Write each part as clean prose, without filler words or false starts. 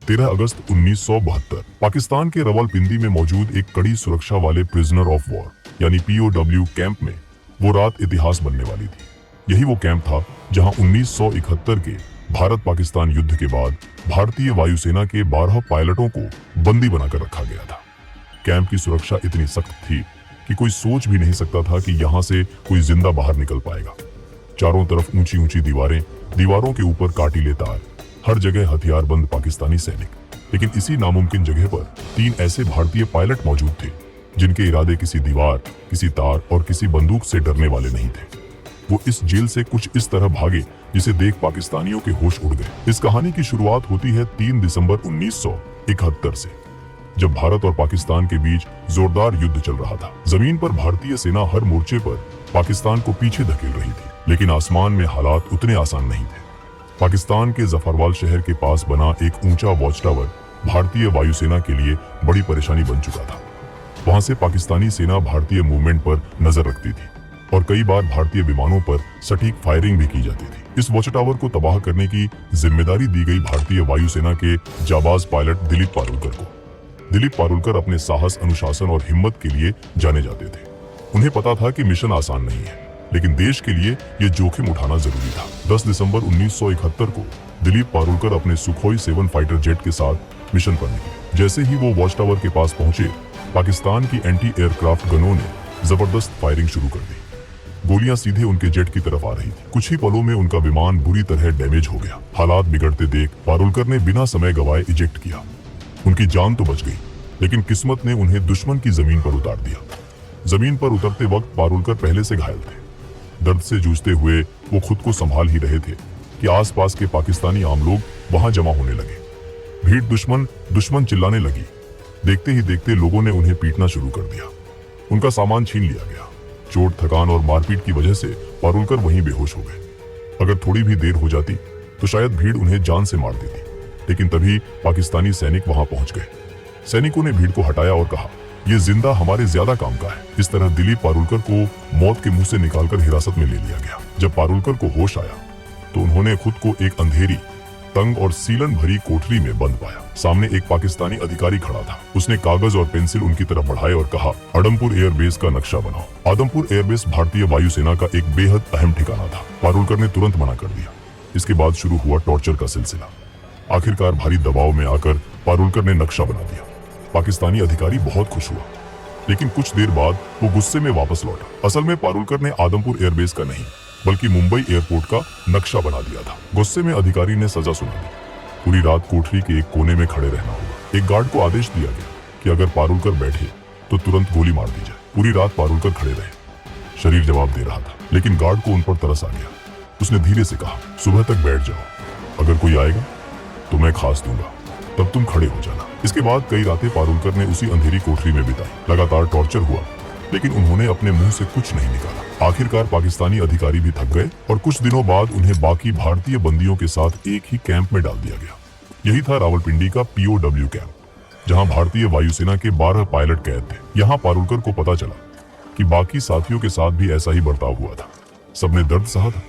13 अगस्त 1972 पाकिस्तान के रावलपिंडी में मौजूद एक कड़ी सुरक्षा वाले प्रिजनर ऑफ वॉर यानी POW कैंप में वो रात इतिहास बनने वाली थी। यही वो कैंप था जहां 1971 के भारत पाकिस्तान युद्ध के बाद भारतीय वायुसेना के 12 पायलटों को बंदी बनाकर रखा गया था। कैंप की सुरक्षा इतनी सख्त थी कि कोई सोच भी नहीं सकता था कि यहाँ से कोई जिंदा बाहर निकल पाएगा। चारों तरफ ऊंची ऊंची दीवारें, दीवारों के ऊपर काटीले तार, हर जगह हथियारबंद पाकिस्तानी सैनिक। लेकिन इसी नामुमकिन जगह पर 3 ऐसे भारतीय पायलट मौजूद थे जिनके इरादे किसी दीवार, किसी तार और किसी बंदूक से डरने वाले नहीं थे। वो इस जेल से कुछ इस तरह भागे जिसे देख पाकिस्तानियों के होश उड़ गए। इस कहानी की शुरुआत होती है 3 दिसंबर 1971 से, जब भारत और पाकिस्तान के बीच जोरदार युद्ध चल रहा था। जमीन पर भारतीय सेना हर मोर्चे पर पाकिस्तान को पीछे धकेल रही थी, लेकिन आसमान में हालात उतने आसान नहीं थे। पाकिस्तान के जफरवाल शहर के पास बना एक ऊंचा वॉच टावर भारतीय वायुसेना के लिए बड़ी परेशानी बन चुका था। वहां से पाकिस्तानी सेना भारतीय मूवमेंट पर नजर रखती थी और कई बार भारतीय विमानों पर सटीक फायरिंग भी की जाती थी। इस वॉच टावर को तबाह करने की जिम्मेदारी दी गई भारतीय वायुसेना के जाबाज पायलट दिलीप पारुलकर को। दिलीप पारुलकर अपने साहस, अनुशासन और हिम्मत के लिए जाने जाते थे। उन्हें पता था कि मिशन आसान नहीं है, लेकिन देश के लिए यह जोखिम उठाना जरूरी था। 10 दिसंबर 1971 को दिलीप पारुलकर अपने सुखोई 7 फाइटर जेट के साथ मिशन पर निकले। जैसे ही वो वॉच टावर के पास पहुंचे, पाकिस्तान की एंटी एयरक्राफ्ट गनों ने जबरदस्त फायरिंग शुरू कर दी। गोलियां सीधे उनके जेट की तरफ आ रही थी। कुछ ही पलों में उनका विमान बुरी तरह डैमेज हो गया। हालात बिगड़ते देख पारुलकर ने बिना समय गवाए इजेक्ट किया। उनकी जान तो बच गई, लेकिन किस्मत ने उन्हें दुश्मन की जमीन पर उतार दिया। जमीन पर उतरते वक्त पारुलकर पहले से घायल थे। दर्द से जूझते हुए वो खुद को संभाल ही रहे थे कि आसपास के पाकिस्तानी आम लोग वहां जमा होने लगे। भीड़ दुश्मन चिल्लाने लगी। देखते ही देखते लोगों ने उन्हें पीटना शुरू कर दिया। उनका सामान छीन लिया गया। चोट, थकान और मारपीट की वजह से पारुलकर वहीं बेहोश हो गए। अगर थोड़ी भी देर हो जाती तो शायद भीड़ उन्हें जान से मार देती, लेकिन तभी पाकिस्तानी सैनिक वहां पहुंच गए। सैनिकों ने भीड़ को हटाया और कहा, ये जिंदा हमारे ज्यादा काम का है। इस तरह दिलीप पारुलकर को मौत के मुंह से निकालकर हिरासत में ले लिया गया। जब पारुलकर को होश आया तो उन्होंने खुद को एक अंधेरी, तंग और सीलन भरी कोठरी में बंद पाया। सामने एक पाकिस्तानी अधिकारी खड़ा था। उसने कागज और पेंसिल उनकी तरफ बढ़ाए और कहा, आदमपुर एयरबेस का नक्शा बनाओ। आदमपुर एयरबेस भारतीय वायुसेना का एक बेहद अहम ठिकाना था। पारुलकर ने तुरंत मना कर दिया। इसके बाद शुरू हुआ टॉर्चर का सिलसिला। आखिरकार भारी दबाव में आकर पारुलकर ने नक्शा बना दिया। पाकिस्तानी अधिकारी बहुत खुश हुआ, लेकिन कुछ देर बाद वो गुस्से में वापस लौटा। असल में पारुलकर ने आदमपुर एयरबेस का नहीं, बल्कि मुंबई एयरपोर्ट का नक्शा बना दिया था। गुस्से में अधिकारी ने सजा सुना दी। पूरी रात कोठरी के एक कोने में खड़े रहना होगा। एक गार्ड को आदेश दिया गया कि अगर पारुलकर बैठे तो तुरंत गोली मार दी जाए। पूरी रात पारुलकर खड़े रहे। शरीर जवाब दे रहा था, लेकिन गार्ड को उन पर तरस आ गया। उसने धीरे से कहा, सुबह तक बैठ जाओ, अगर कोई आएगा तो मैं खास दूंगा, तब तुम खड़े हो जाना। इसके बाद कई रातें पारुलकर ने उसी अंधेरी कोठरी में बिताई। लगातार टॉर्चर हुआ, लेकिन उन्होंने अपने मुंह से कुछ नहीं निकाला। आखिरकार पाकिस्तानी अधिकारी भी थक गए और कुछ दिनों बाद उन्हें बाकी भारतीय बंदियों के साथ एक ही कैंप में डाल दिया गया। यही था रावलपिंडी का POW कैंप, जहां भारतीय वायुसेना के 12 पायलट कैद थे। यहाँ पारुलकर को पता चला कि बाकी साथियों के साथ भी ऐसा ही बर्ताव हुआ था। सबने दर्द सहा था,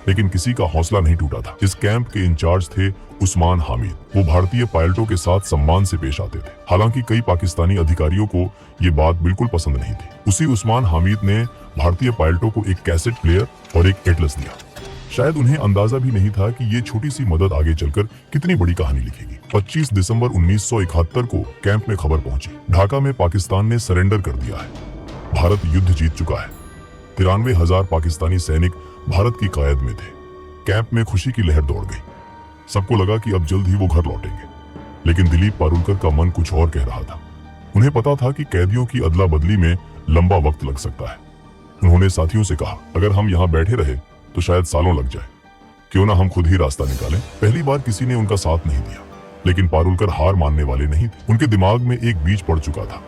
लेकिन किसी का हौसला नहीं टूटा था। इस कैंप के इंचार्ज थे उस्मान हामिद। वो भारतीय पायलटों के साथ सम्मान से पेश आते थे। हालांकि कई पाकिस्तानी अधिकारियों को ये बात बिल्कुल पसंद नहीं थी। उसी उस्मान हामिद ने भारतीय पायलटों को एक कैसेट प्लेयर और एक एटलस दिया। शायद उन्हें अंदाजा भी नहीं था कि ये छोटी सी मदद आगे चलकर कितनी बड़ी कहानी लिखेगी। 25 दिसंबर 1971 को कैंप में खबर पहुंची, ढाका में पाकिस्तान ने सरेंडर कर दिया है। भारत युद्ध जीत चुका है। 93,000 पाकिस्तानी सैनिक भारत की कायद में थे। कैंप में खुशी की लहर दौड़ गई। सबको लगा कि अब जल्द ही वो घर लौटेंगे, लेकिन दिलीप पारुलकर का मन कुछ और कह रहा था। उन्हें पता था कि कैदियों की अदला बदली में लंबा वक्त लग सकता है। उन्होंने साथियों से कहा, अगर हम यहाँ बैठे रहे तो शायद सालों लग जाए, क्यों ना हम खुद ही रास्ता निकालें। पहली बार किसी ने उनका साथ नहीं दिया, लेकिन पारुलकर हार मानने वाले नहीं थे। उनके दिमाग में एक बीज पड़ चुका था,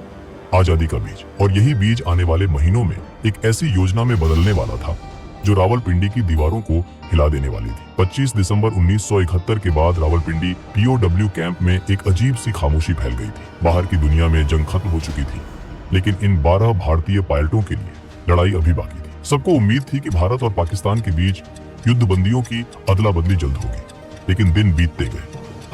आजादी का बीज, और यही बीज आने वाले महीनों में एक ऐसी योजना में बदलने वाला था जो रावलपिंडी की दीवारों को हिला देने वाली थी। 25 दिसंबर 1971 के बाद रावलपिंडी POW कैंप में एक अजीब सी खामोशी फैल गई थी। बाहर की दुनिया में जंग खत्म हो चुकी थी, लेकिन इन 12 भारतीय पायलटों के लिए लड़ाई अभी बाकी थी। सबको उम्मीद थी कि भारत और पाकिस्तान के बीच युद्ध बंदियों की अदला बदली जल्द होगी, लेकिन दिन बीतते गए,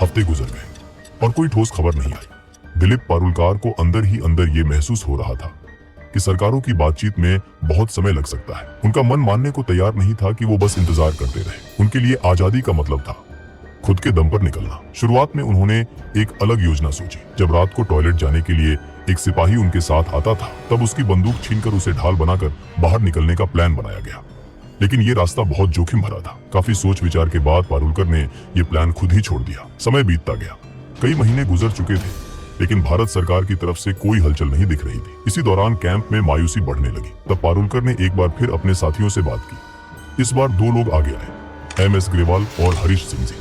हफ्ते गुजर गए। और कोई ठोस खबर नहीं आई। दिलीप पारुलकर को अंदर ही अंदर ये महसूस हो रहा था कि सरकारों की बातचीत में बहुत समय लग सकता है। उनका मन मानने को तैयार नहीं था कि वो बस इंतजार करते रहे। उनके लिए आजादी का मतलब था खुद के दम पर निकलना। शुरुआत में उन्होंने एक अलग योजना सोची। जब रात को टॉयलेट जाने के लिए एक सिपाही उनके साथ आता था, तब उसकी बंदूक छीनकर उसे ढाल बनाकर बाहर निकलने का प्लान बनाया गया। लेकिन ये रास्ता बहुत जोखिम भरा था। काफी सोच विचार के बाद पारुलकर ने ये प्लान खुद ही छोड़ दिया। समय बीतता गया, कई महीने गुजर चुके थे, लेकिन भारत सरकार की तरफ से कोई हलचल नहीं दिख रही थी। इसी दौरान कैंप में मायूसी बढ़ने लगी। तब पारुलकर ने एक बार फिर अपने साथियों से बात की। इस बार दो लोग आगे आए, MS ग्रेवाल और हरीश सिंह जी।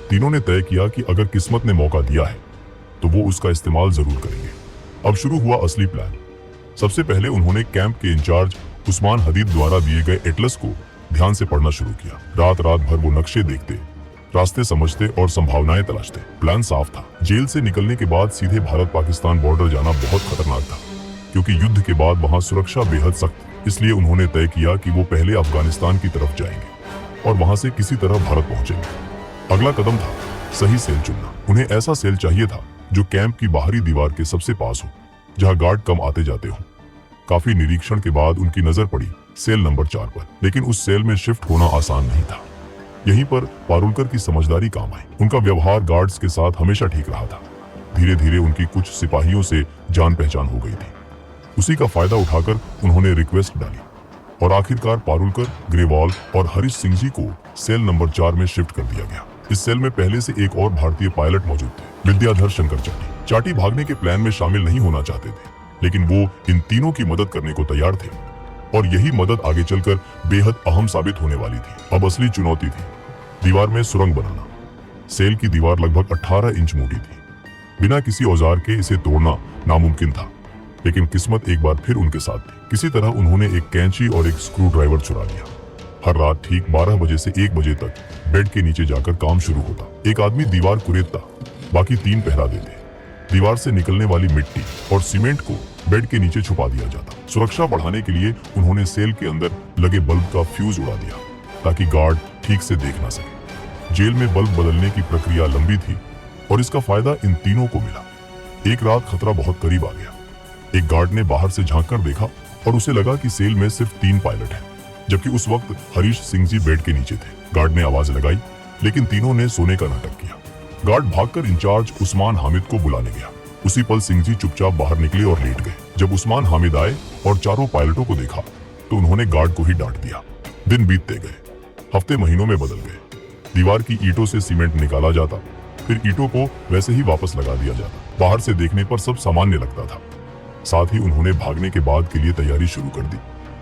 तीनों ने तय किया कि अगर किस्मत ने मौका दिया है तो वो उसका इस्तेमाल जरूर करेंगे। अब शुरू हुआ असली प्लान। सबसे पहले उन्होंने कैंप के इंचार्ज उस्मान हदीद द्वारा दिए गए एटलस को ध्यान से पढ़ना शुरू किया। रात रात भर वो नक्शे देखते, रास्ते समझते और संभावनाएं तलाशते। प्लान साफ था, जेल से निकलने के बाद सीधे भारत पाकिस्तान बॉर्डर जाना बहुत खतरनाक था, क्योंकि युद्ध के बाद वहां सुरक्षा बेहद सख्त। इसलिए उन्होंने तय किया कि वो पहले अफगानिस्तान की तरफ जाएंगे और वहां से किसी तरह भारत पहुंचेंगे। अगला कदम था सही सेल चुनना। उन्हें ऐसा सेल चाहिए था जो कैंप की बाहरी दीवार के सबसे पास हो, जहां गार्ड कम आते जाते हो। काफी निरीक्षण के बाद उनकी नजर पड़ी सेल नंबर 4 पर, लेकिन उस सेल में शिफ्ट होना आसान नहीं था। यहीं पर पारुलकर की समझदारी काम आई। उनका व्यवहार गार्ड्स के साथ हमेशा ठीक रहा था। धीरे धीरे उनकी कुछ सिपाहियों से जान पहचान हो गई थी। उसी का फायदा उठाकर उन्होंने रिक्वेस्ट डाली और आखिरकार पारुलकर, ग्रेवाल और हरीश सिंह जी को सेल नंबर 4 में शिफ्ट कर दिया गया। इस सेल में पहले से एक और भारतीय पायलट मौजूद थे, विद्याधर शंकर चाटी। चाटी भागने के प्लान में शामिल नहीं होना चाहते थे, लेकिन वो इन तीनों की मदद करने को तैयार थे और यही मदद आगे चलकर बेहद अहम साबित होने वाली थी। अब असली चुनौती थी दीवार में सुरंग बनाना। सेल की दीवार लगभग 18 इंच मोटी थी। बिना किसी औजार के इसे तोड़ना नामुमकिन था, लेकिन किस्मत एक बार फिर उनके साथ थी। किसी तरह उन्होंने एक कैंची और एक स्क्रू ड्राइवर चुरा लिया। हर रात ठीक 12 बजे से 1 बजे तक बेड के नीचे जाकर काम शुरू होता। एक आदमी दीवार कुरेदता, बाकी 3 पहरा देते। दीवार से निकलने वाली मिट्टी और सीमेंट को बेड के नीचे छुपा दिया जाता। सुरक्षा बढ़ाने के लिए उन्होंने सेल के अंदर लगे बल्ब का फ्यूज उड़ा दिया, ताकि गार्ड ठीक से देख ना सके। जेल में बल्ब बदलने की प्रक्रिया लंबी थी और इसका फायदा इन तीनों को मिला। एक रात खतरा बहुत करीब आ गया। एक गार्ड ने बाहर से झांक कर देखा और उसे लगा कि सेल में सिर्फ 3 पायलट हैं, जबकि उस वक्त हरीश सिंह जी बेड के नीचे थे। गार्ड ने आवाज लगाई, लेकिन तीनों ने सोने का नाटक किया। गार्ड भागकर इंचार्ज उस्मान हामिद को बुलाने गया। उसी पल सिंह जी चुपचाप बाहर निकले और लेट गए। जब उस्मान हामिद आए और चारों पायलटों को देखा तो उन्होंने गार्ड को ही डांट दिया। दिन बीतते गए, हफ्ते महीनों में बदल गए। दीवार की ईंटों से सीमेंट निकाला जाता, फिर ईंटों को वैसे ही वापस लगा दिया जाता। बाहर से देखने पर सब सामान्य लगता था। साथ ही उन्होंने भागने के बाद के लिए तैयारी शुरू कर दी।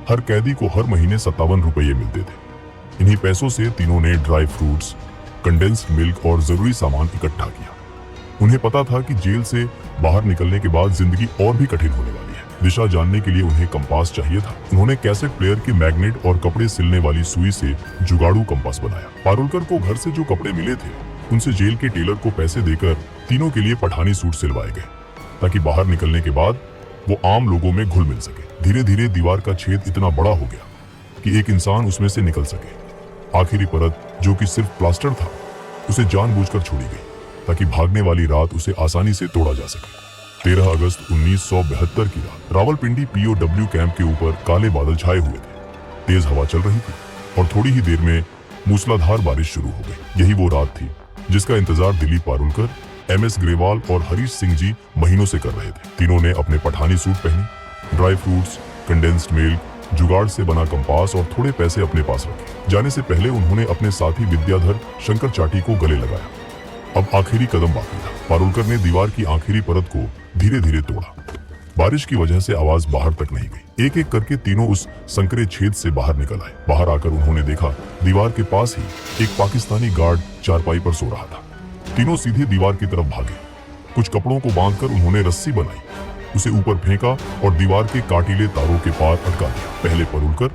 हर कैदी को हर महीने 57 रुपये मिलते थे। इन्हीं पैसों से तीनों ने ड्राई फ्रूट्स, कंडेंस्ड मिल्क और जरूरी सामान इकट्ठा किया। उन्हें पता था कि जेल से बाहर निकलने के बाद जिंदगी और भी कठिन होने वाली है। दिशा जानने के लिए उन्हें कंपास चाहिए था। उन्होंने कैसेट प्लेयर के मैग्नेट और कपड़े सिलने वाली सुई से जुगाड़ू कंपास बनाया। पारुलकर को घर से जो कपड़े मिले थे, उनसे जेल के टेलर को पैसे देकर तीनों के लिए पठानी सूट सिलवाए गए, ताकि बाहर निकलने के बाद वो आम लोगों में घुल मिल सके। धीरे धीरे दीवार का छेद इतना बड़ा हो गया कि एक इंसान उसमें से निकल सके। आखिरी परत, जो कि सिर्फ प्लास्टर था, उसे जानबूझकर छोड़ी गई ताकि भागने वाली रात उसे आसानी से तोड़ा जा सके। 13 अगस्त 1972 की रात रावलपिंडी POW कैंप के ऊपर काले बादल छाए हुए थे। तेज हवा चल रही थी और थोड़ी ही देर में मूसलाधार बारिश शुरू हो गई। यही वो रात थी जिसका इंतजार दिलीप पारुलकर, MS ग्रेवाल और हरीश सिंह जी महीनों से कर रहे थे। तीनों ने अपने पठानी सूट पहने, ड्राई फ्रूट्स, कंडेंस्ड मिल्क, जुगाड़ से बना कंपास और थोड़े पैसे अपने पास रखे। जाने से पहले उन्होंने अपने साथी विद्याधर शंकर चाटी को गले लगाया। अब आखिरी कदम बाकी था। पारुलकर ने दीवार की आखिरी परत को धीरे धीरे तोड़ा। बारिश की वजह से आवाज बाहर तक नहीं गई। एक एक करके तीनों उस संकरे छेद से बाहर निकल आए। बाहर आकर उन्होंने देखा दीवार के पास ही एक पाकिस्तानी गार्ड चारपाई पर सो रहा था। तीनों सीधे दीवार की तरफ भागे। कुछ कपड़ों को बांधकर उन्होंने रस्सी बनाई, उसे ऊपर फेंका और दीवार के काटीले तारों के पार अटका दिया। पहले पारुलकर,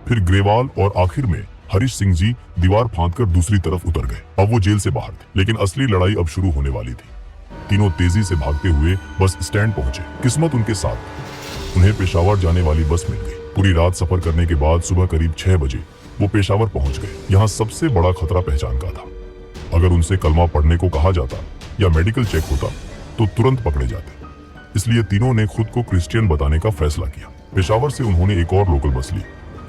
फिर ग्रेवाल और आखिर में हरीश सिंह जी दीवार फांदकर दूसरी तरफ उतर गए। अब वो जेल से बाहर थे, लेकिन असली लड़ाई अब शुरू होने वाली थी। तीनों तेजी से भागते हुए बस स्टैंड पहुंचे। किस्मत उनके साथ। उन्हें पेशावर जाने वाली बस मिल गई। पूरी रात सफर करने के बाद सुबह करीब 6 बजे वो पेशावर पहुंच गए। यहाँ सबसे बड़ा खतरा पहचान का था। अगर उनसे कलमा पढ़ने को कहा जाता या मेडिकल चेक होता तो तुरंत पकड़े जाते। इसलिए तीनों ने खुद को क्रिश्चियन बताने का फैसला किया। पेशावर से उन्होंने एक और लोकल बस ली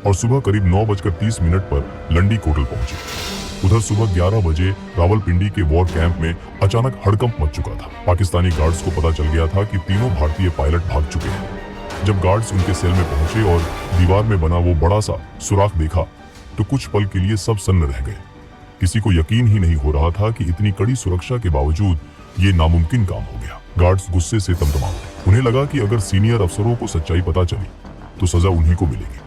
और सुबह करीब 9:30 पर लंडी कोटल पहुंचे। उधर सुबह 11 बजे रावलपिंडी के वॉर कैंप में अचानक हड़कंप मच चुका था। पाकिस्तानी गार्ड्स को पता चल गया था कि तीनों भारतीय पायलट भाग चुके हैं। जब गार्ड्स उनके सेल में पहुंचे और दीवार में बना वो बड़ा सा सुराख देखा तो कुछ पल के लिए सब सन्न रह गए। किसी को यकीन ही नहीं हो रहा था कि इतनी कड़ी सुरक्षा के बावजूद ये नामुमकिन काम हो गया। गार्ड्स गुस्से से तमतमा उठे। उन्हें लगा कि अगर सीनियर अफसरों को सच्चाई पता चली तो सजा उन्हीं को मिलेगी।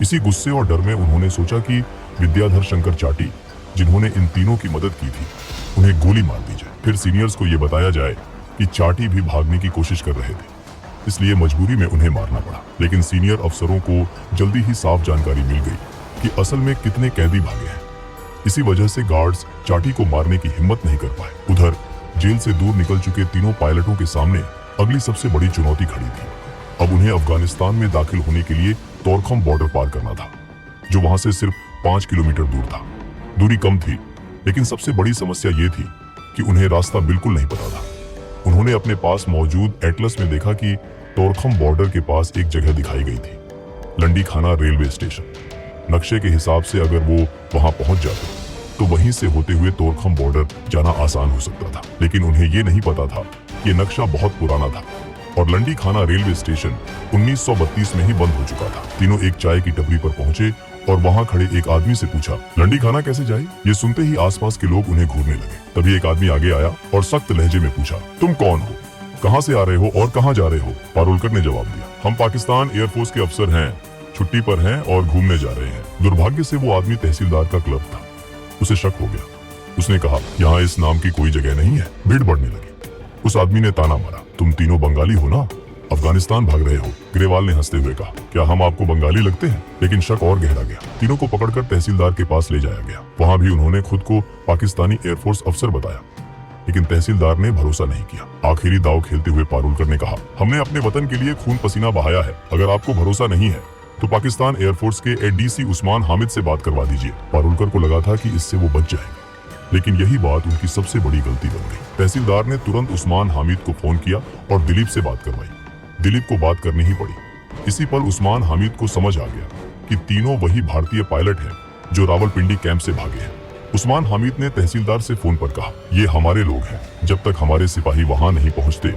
इसी गुस्से और डर में उन्होंने सोचा कि विद्याधर शंकर चाटी, जिन्होंने इन तीनों की मदद की थी, उन्हें गोली मार दी जाए। फिर सीनियर्स को यह बताया जाए कि चाटी भी भागने की कोशिश कर रहे थे, इसलिए मजबूरी में उन्हें मारना पड़ा। लेकिन सीनियर अफसरों को जल्दी ही साफ जानकारी मिल गई कि असल में कितने कैदी भागे हैं। इसी वजह से गार्ड्स चाटी को मारने की हिम्मत नहीं कर पाए। उधर जेल से दूर निकल चुके तीनों पायलटों के सामने अगली सबसे बड़ी चुनौती खड़ी थी। अब उन्हें अफगानिस्तान में दाखिल होने के लिए तोरखम बॉर्डर पार करना था, जो वहां से सिर्फ 5 किलोमीटर दूर था। दूरी कम थी, लेकिन सबसे बड़ी समस्या ये थी कि उन्हें रास्ता बिल्कुल नहीं पता था। उन्होंने अपने पास मौजूद एटलस में देखा कि तोरखम बॉर्डर के पास एक जगह दिखाई गई थी, लंडी खाना रेलवे स्टेशन। नक्शे के हिसाब से अगर वो वहां पहुंच जाते तो वहीं से होते हुए तोरखम बॉर्डर जाना आसान हो सकता था। लेकिन उन्हें ये नहीं पता था कि नक्शा बहुत पुराना था और लंडी खाना रेलवे स्टेशन 1932 में ही बंद हो चुका था। तीनों एक चाय की टपरी पर पहुंचे और वहां खड़े एक आदमी से पूछा, लंडी खाना कैसे जाए? ये सुनते ही आसपास के लोग उन्हें घूरने लगे। तभी एक आदमी आगे आया और सख्त लहजे में पूछा, तुम कौन हो, कहां से आ रहे हो और कहां जा रहे हो? पारुलकर ने जवाब दिया, हम पाकिस्तान एयरफोर्स के अफसर हैं, छुट्टी पर हैं और घूमने जा रहे हैं। दुर्भाग्य से वो आदमी तहसीलदार का क्लर्क था। उसे शक हो गया। उसने कहा, यहाँ इस नाम की कोई जगह नहीं है। भीड़ बढ़ने लगी। उस आदमी ने ताना मारा, तुम तीनों बंगाली हो ना, अफगानिस्तान भाग रहे हो? ग्रेवाल ने हंसते हुए कहा, क्या हम आपको बंगाली लगते हैं? लेकिन शक और गहरा गया। तीनों को पकड़कर तहसीलदार के पास ले जाया गया। वहां भी उन्होंने खुद को पाकिस्तानी एयरफोर्स अफसर बताया, लेकिन तहसीलदार ने भरोसा नहीं किया। आखिरी दाव खेलते हुए पारुलकर ने कहा, हमने अपने वतन के लिए खून पसीना बहाया है। अगर आपको भरोसा नहीं है तो पाकिस्तान एयरफोर्स के एडीसी उस्मान हामिद से बात करवा दीजिए। पारुलकर को लगा था कि इससे वो बच जाएंगे, लेकिन यही बात उनकी सबसे बड़ी गलती बन गई। तहसीलदार ने तुरंत उस्मान हामिद को फोन किया और दिलीप से बात करवाई। दिलीप को बात करनी ही पड़ी। इसी पल उस्मान हामिद को समझ आ गया कि तीनों वही भारतीय पायलट हैं जो रावलपिंडी कैंप से भागे हैं। उस्मान हामिद ने तहसीलदार से फोन पर कहा, ये हमारे लोग हैं, जब तक हमारे सिपाही वहां नहीं पहुंचते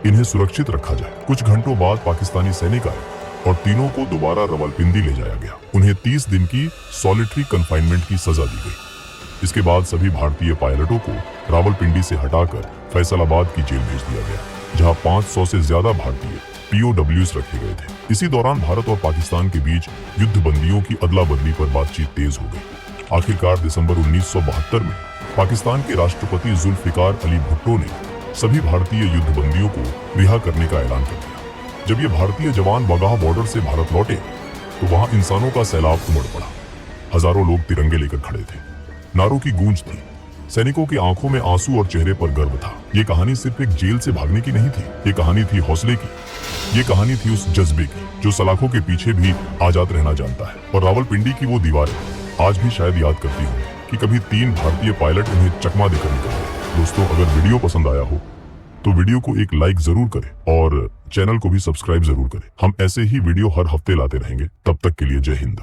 इन्हें सुरक्षित रखा जाए। कुछ घंटों बाद पाकिस्तानी सैनिक आए और तीनों को दोबारा रावलपिंडी ले जाया गया। उन्हें 30 दिन की सॉलिटरी कन्फाइनमेंट की सजा दी गई। इसके बाद सभी भारतीय पायलटों को रावलपिंडी से हटाकर फैसलाबाद की जेल भेज दिया गया, जहां 500 से ज्यादा भारतीय POWs रखे गए थे। इसी दौरान भारत और पाकिस्तान के बीच युद्ध बंदियों की अदला बदली पर बातचीत तेज हो गई। आखिरकार दिसंबर 1972 में पाकिस्तान के राष्ट्रपति जुल्फिकार अली भुट्टो ने सभी भारतीय युद्ध बंदियों को रिहा करने का ऐलान कर दिया। जब ये भारतीय जवान वाघा बॉर्डर से भारत लौटे तो वहां इंसानों का सैलाब उमड़ पड़ा। हजारों लोग तिरंगे लेकर खड़े थे। नारों की गूंज थी। सैनिकों की आंखों में आंसू और चेहरे पर गर्व था। ये कहानी सिर्फ एक जेल से भागने की नहीं थी, ये कहानी थी हौसले की। ये कहानी थी उस जज्बे की जो सलाखों के पीछे भी आजाद रहना जानता है। और रावलपिंडी की वो दीवारें आज भी शायद याद करती होंगी कि कभी 3 भारतीय पायलट उन्हें चकमा देकर निकल गए। दोस्तों, अगर वीडियो पसंद आया हो तो वीडियो को एक लाइक जरूर करें और चैनल को भी सब्सक्राइब जरूर करें। हम ऐसे ही वीडियो हर हफ्ते लाते रहेंगे। तब तक के लिए जय हिंद।